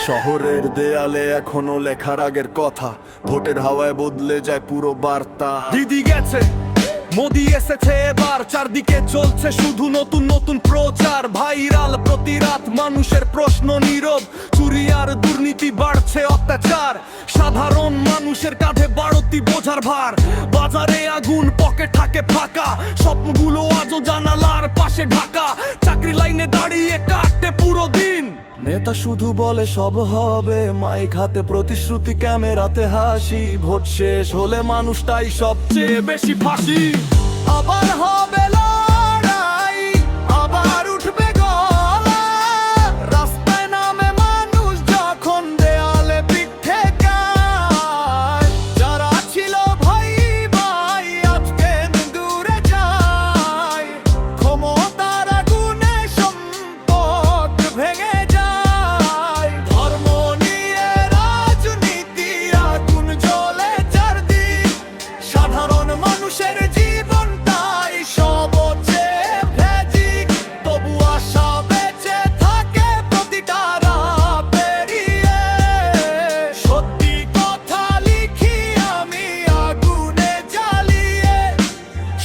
শহরের দেয়ালে এখনো লেখার আগের কথা, ভোটের হাওয়ায় বদলে যায় পুরো বার্তা। দিদি গেছে, মোদি এসেছে এবার, চারদিকে চলছে শুধু নতুন নতুন প্রচার। ভাইরাল প্রতি রাত মানুষের প্রশ্ন নীরব, চুরি আর দুর্নীতি বাড়ছে অত্যাচার। সাধারণ মানুষের কাঁধে বাড়তি বোঝার ভার, বাজারে আগুন পকেট থাকে ফাঁকা, স্বপ্নগুলো আজও জানালার পাশে ঢাকা। চাকরি লাইনে দাঁড়িয়ে কাটতে পুরো দিন, নেতা শুধু বলে সব হবে, মাইক হাতে প্রতিশ্রুতি, ক্যামেরাতে হাসি। ভোট শেষ হলে মানুষটাই সবচেয়ে বেশি ফাঁসি। আবার হবে লড়াই, আবার উঠবে গলা, রাস্তায় নামে মানুষ যখন দেয়ালে পিঠ ঠেকায়। যারা ছিল ভাই ভাই আজকে দূরে যায়, ক্ষমতার আগুনে সম্পদ ভেঙে যায়। ধর্ম নিয়ে রাজনীতি, আগুন জ্বলে চারদিক, সাধারণ মানুষের জীবনটাই সবচেয়ে ট্র্যাজিক। তবু আশা বেঁচে থাকে প্রতিটা রাত পেরিয়ে, সত্যি কথা লিখি আমি আগুনে জ্বালিয়ে।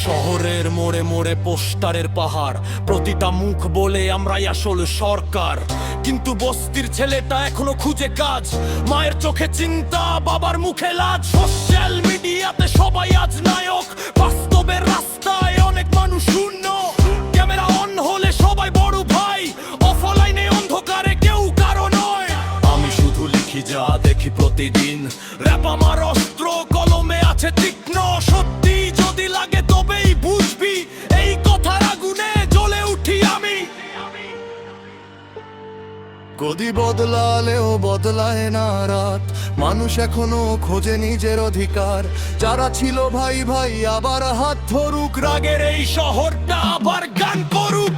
শহরের মোড়ে মোড়ে পোস্টারের পাহাড়, প্রতিটা মুখ বলে আমরাই আসল সরকার। কিন্তু বস্তির ছেলেটা এখনো খুঁজে কাজ, মায়ের চোখে চিন্তা, বাবার মুখে লাজ। সোশ্যাল মিডিয়াতে সবাই আজ নায়ক, বাস্তবের রাস্তায় অনেক মানুষ শূন্য। ক্যামেরা অন হলে সবাই বড় ভাই, অফলাইনে অন্ধকারে কেউ কারো নয়। আমি শুধু লিখি যা দেখি প্রতিদিন, র‍্যাপ আমার অস্ত্র, কলমে আছে তীক্ষ্ণ। সত্যি যদি লাগে তবেই বুঝবি, এই কথার আগুনে জ্বলে উঠি আমি। গদি বদলালেও বদলায় না রাত, মানুষ এখনো খোঁজে নিজের অধিকার। যারা ছিল ভাই ভাই আবার হাত ধরুক, রাগের এই শহরটা আবার গান করুক।